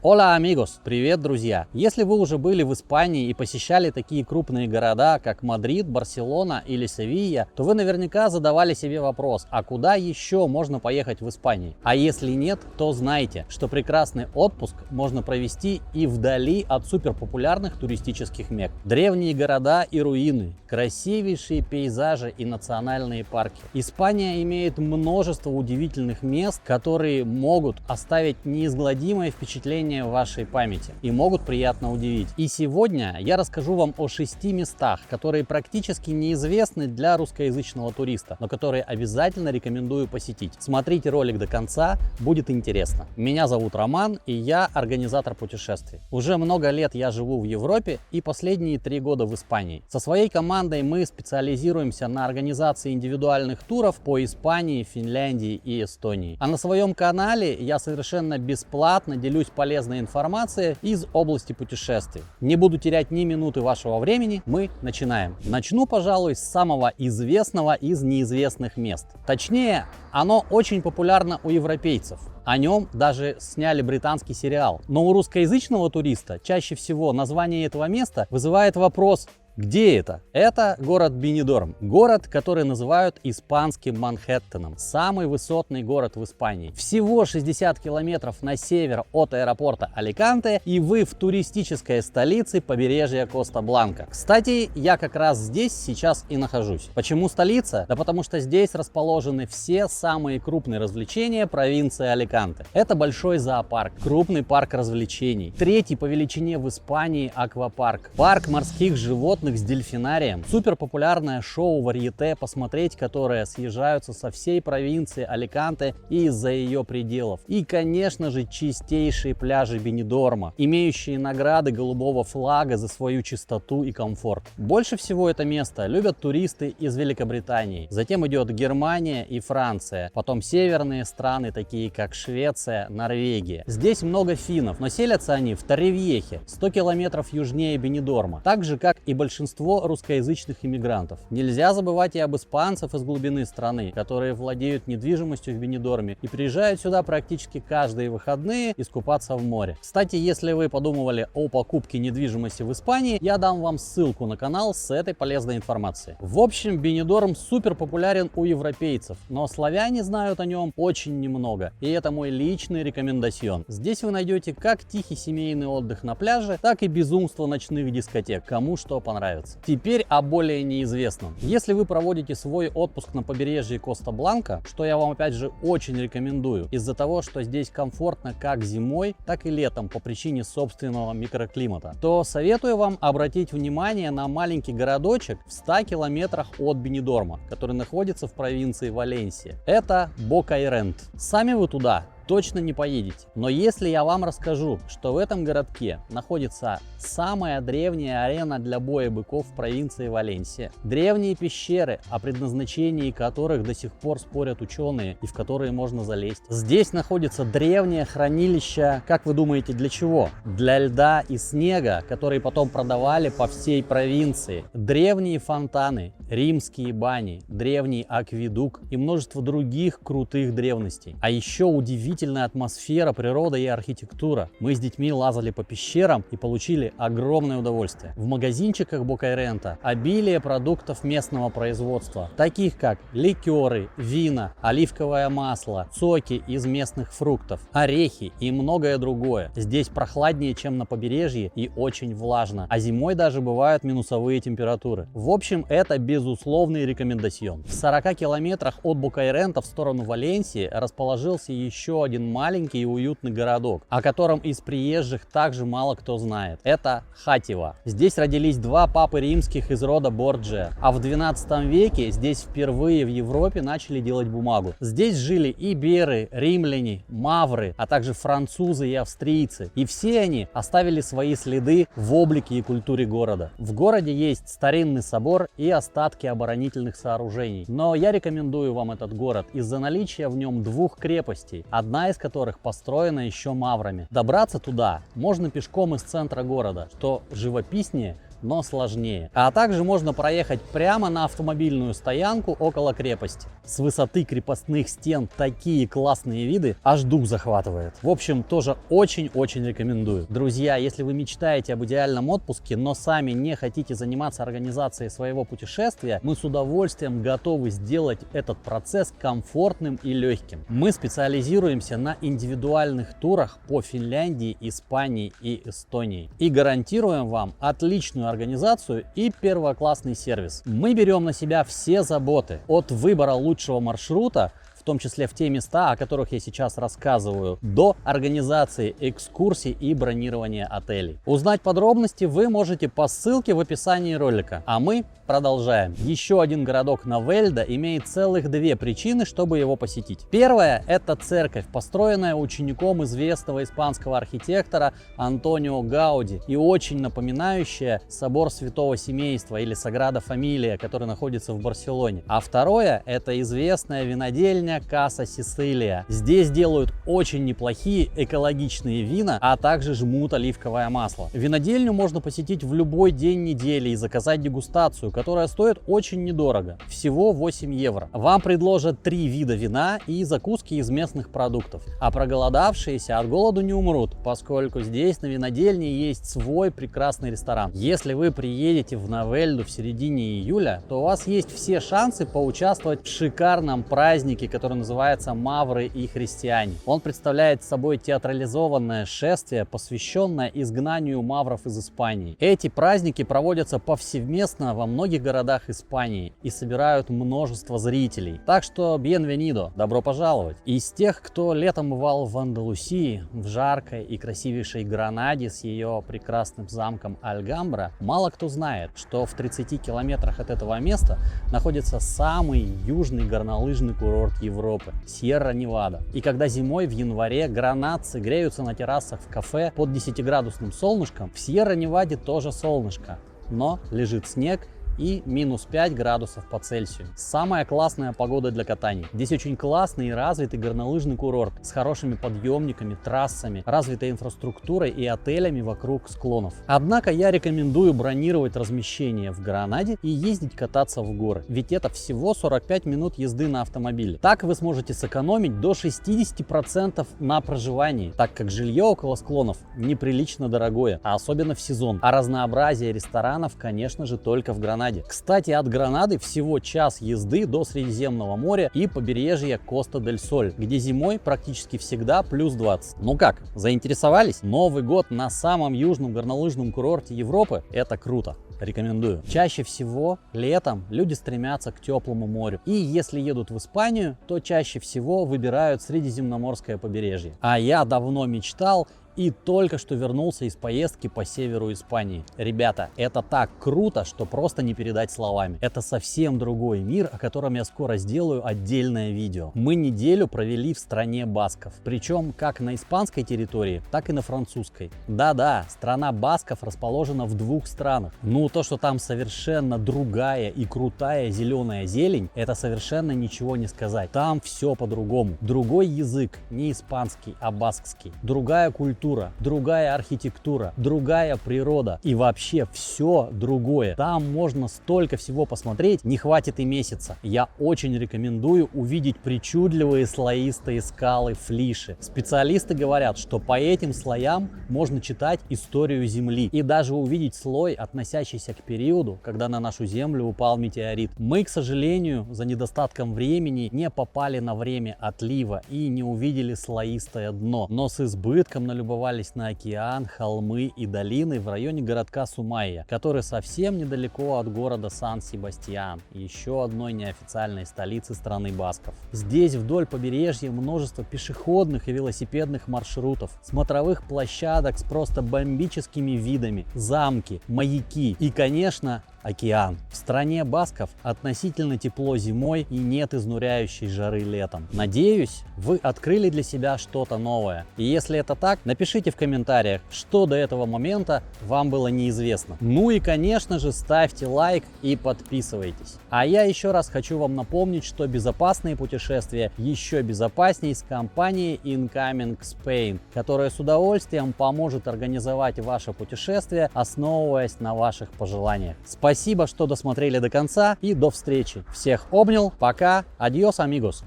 Hola amigos! Привет, друзья! Если вы уже были в Испании и посещали такие крупные города, как Мадрид, Барселона или Севилья, то вы наверняка задавали себе вопрос, а куда еще можно поехать в Испании? А если нет, то знайте, что прекрасный отпуск можно провести и вдали от суперпопулярных туристических мек. Древние города и руины, красивейшие пейзажи и национальные парки. Испания имеет множество удивительных мест, которые могут оставить неизгладимое впечатление в вашей памяти и могут приятно удивить. И сегодня я расскажу вам о 6 местах, которые практически неизвестны для русскоязычного туриста, но которые обязательно рекомендую посетить. Смотрите ролик до конца, будет интересно. Меня зовут Роман, и я организатор путешествий. Уже много лет я живу в Европе и последние 3 года в Испании. Со своей командой мы специализируемся на организации индивидуальных туров по Испании, Финляндии и Эстонии. А на своем канале я совершенно бесплатно делюсь полезной информацией из области путешествий. Не буду терять ни минуты вашего времени, мы начинаем. Начну, пожалуй, с самого известного из неизвестных мест. Точнее, оно очень популярно у европейцев. О нем даже сняли британский сериал. Но у русскоязычного туриста чаще всего название этого места вызывает вопрос: где это? Это город Бенидорм. Город, который называют испанским Манхэттеном. Самый высотный город в Испании. Всего 60 километров на север от аэропорта Аликанте, и вы в туристической столице побережья Коста-Бланка. Кстати, я как раз здесь сейчас и нахожусь. Почему столица? Да потому что здесь расположены все самые крупные развлечения провинции Аликанте. Это большой зоопарк, крупный парк развлечений, 3-й по величине в Испании аквапарк, парк морских животных с дельфинарием, супер популярное шоу варьете, посмотреть которое съезжаются со всей провинции Аликанте и из-за ее пределов. И, конечно же, чистейшие пляжи Бенидорма, имеющие награды голубого флага за свою чистоту и комфорт. Больше всего это место любят туристы из Великобритании. Затем идет Германия и Франция. Потом северные страны, такие как Швеция, Норвегия. Здесь много финнов, но селятся они в Торревьехе, 100 километров южнее Бенидорма. Так же, как и большинство русскоязычных иммигрантов. Нельзя забывать и об испанцев из глубины страны, которые владеют недвижимостью в Бенидорме и приезжают сюда практически каждые выходные искупаться в море. Кстати, если вы подумывали о покупке недвижимости в Испании, я дам вам ссылку на канал с этой полезной информацией. В общем, Бенидорм супер популярен у европейцев, но славяне знают о нем очень немного, и это мой личный рекомендацион. Здесь вы найдете как тихий семейный отдых на пляже, так и безумство ночных дискотек, кому что понравится. Теперь о более неизвестном. Если вы проводите свой отпуск на побережье Коста-Бланка, что я вам опять же очень рекомендую, из-за того, что здесь комфортно как зимой, так и летом по причине собственного микроклимата, то советую вам обратить внимание на маленький городочек в 100 километрах от Бенидорма, который находится в провинции Валенсия. Это Бокайрент. Сами вы туда точно не поедете. Но если я вам расскажу, что в этом городке находится самая древняя арена для боя быков в провинции Валенсия, древние пещеры, о предназначении которых до сих пор спорят ученые и в которые можно залезть. Здесь находится древнее хранилище, как вы думаете, для чего? Для льда и снега, которые потом продавали по всей провинции. Древние фонтаны, римские бани, древний акведук и множество других крутых древностей. А еще удивительная атмосфера, природа и архитектура. Мы с детьми лазали по пещерам и получили огромное удовольствие. В магазинчиках Бокайрента обилие продуктов местного производства, таких как ликеры, вина, оливковое масло, соки из местных фруктов, орехи и многое другое. Здесь прохладнее, чем на побережье, и очень влажно, а зимой даже бывают минусовые температуры. В общем, это безусловный рекомендацион. В 40 километрах от Бокайрента в сторону Валенсии расположился еще один маленький и уютный городок, о котором из приезжих также мало кто знает. Это Хатива. Здесь родились 2 папы римских из рода Борджиа, а в 12 веке здесь впервые в Европе начали делать бумагу. Здесь жили иберы, римляне, мавры, а также французы и австрийцы. И все они оставили свои следы в облике и культуре города. В городе есть старинный собор и остатки оборонительных сооружений. Но я рекомендую вам этот город из-за наличия в нем 2 крепостей, одна из которых построена еще маврами. Добраться туда можно пешком из центра города, что живописнее но сложнее. А также можно проехать прямо на автомобильную стоянку около крепости. С высоты крепостных стен такие классные виды, аж дух захватывает. В общем, тоже очень-очень рекомендую. Друзья, если вы мечтаете об идеальном отпуске, но сами не хотите заниматься организацией своего путешествия, мы с удовольствием готовы сделать этот процесс комфортным и легким. Мы специализируемся на индивидуальных турах по Финляндии, Испании и Эстонии. И гарантируем вам отличную организацию и первоклассный сервис. Мы берем на себя все заботы от выбора лучшего маршрута, в том числе в те места, о которых я сейчас рассказываю, до организации экскурсий и бронирования отелей. Узнать подробности вы можете по ссылке в описании ролика. А мы продолжаем. Еще один городок Новельда имеет целых две причины, чтобы его посетить. Первая – это церковь, построенная учеником известного испанского архитектора Антонио Гауди и очень напоминающая собор Святого Семейства или Саграда Фамилия, который находится в Барселоне. А второе – это известная винодельня Каса Сицилия. Здесь делают очень неплохие экологичные вина, а также жмут оливковое масло. Винодельню можно посетить в любой день недели и заказать дегустацию, которая стоит очень недорого, всего 8 евро. Вам предложат 3 вида вина и закуски из местных продуктов. А проголодавшиеся от голоду не умрут, поскольку здесь на винодельне есть свой прекрасный ресторан. Если вы приедете в Новельду в середине июля, то у вас есть все шансы поучаствовать в шикарном празднике, который называется «Мавры и христиане». Он представляет собой театрализованное шествие, посвященное изгнанию мавров из Испании. Эти праздники проводятся повсеместно во многих городах Испании и собирают множество зрителей. Так что bienvenido, добро пожаловать. Из тех, кто летом бывал в Андалусии, в жаркой и красивейшей Гранаде с ее прекрасным замком Альгамбра, мало кто знает, что в 30 километрах от этого места находится самый южный горнолыжный курорт Европы – Сьерра-Невада. И когда зимой в январе гранадцы греются на террасах в кафе под 10-градусным солнышком, в Сьерра-Неваде тоже солнышко, но лежит снег и минус 5 градусов по Цельсию. Самая классная погода для катания. Здесь очень классный и развитый горнолыжный курорт с хорошими подъемниками, трассами, развитой инфраструктурой и отелями вокруг склонов. Однако я рекомендую бронировать размещение в Гранаде и ездить кататься в горы, ведь это всего 45 минут езды на автомобиле. Так вы сможете сэкономить до 60% на проживании, так как жилье около склонов неприлично дорогое, а особенно в сезон. А разнообразие ресторанов, конечно же, только в Гранаде. Кстати, от Гранады всего час езды до Средиземного моря и побережья Коста-дель-Соль, где зимой практически всегда плюс 20. Ну как, заинтересовались? Новый год на самом южном горнолыжном курорте Европы – это круто. Рекомендую. Чаще всего летом люди стремятся к теплому морю. И если едут в Испанию, то чаще всего выбирают Средиземноморское побережье. А я давно мечтал и только что вернулся из поездки по северу Испании. Ребята, это так круто, что просто не передать словами. Это совсем другой мир, о котором я скоро сделаю отдельное видео. Мы неделю провели в стране басков. Причем как на испанской территории, так и на французской. Да-да, страна басков расположена в двух странах. Ну, то, что там совершенно другая и крутая зеленая зелень, это совершенно ничего не сказать. Там все по-другому. Другой язык, не испанский, а баскский. Другая культура. Другая архитектура, другая природа и вообще все другое. Там можно столько всего посмотреть, не хватит и месяца. Я очень рекомендую увидеть причудливые слоистые скалы флиши. Специалисты говорят, что по этим слоям можно читать историю Земли и даже увидеть слой, относящийся к периоду, когда на нашу Землю упал метеорит. Мы, к сожалению, за недостатком времени не попали на время отлива и не увидели слоистое дно, но с избытком налюбовались на океан, холмы и долины в районе городка Сумайя, который совсем недалеко от города Сан-Себастьян, еще одной неофициальной столицы страны басков. Здесь вдоль побережья множество пешеходных и велосипедных маршрутов, смотровых площадок с просто бомбическими видами, замки, маяки и, конечно, океан. В стране басков относительно тепло зимой и нет изнуряющей жары летом. Надеюсь, вы открыли для себя что-то новое. И если это так, напишите в комментариях, что до этого момента вам было неизвестно. Ну и, конечно же, ставьте лайк и подписывайтесь. А я еще раз хочу вам напомнить, что безопасные путешествия еще безопаснее с компанией Incoming Spain, которая с удовольствием поможет организовать ваше путешествие, основываясь на ваших пожеланиях. Спасибо, что досмотрели до конца, и до встречи. Всех обнял, пока, адьос, амигос.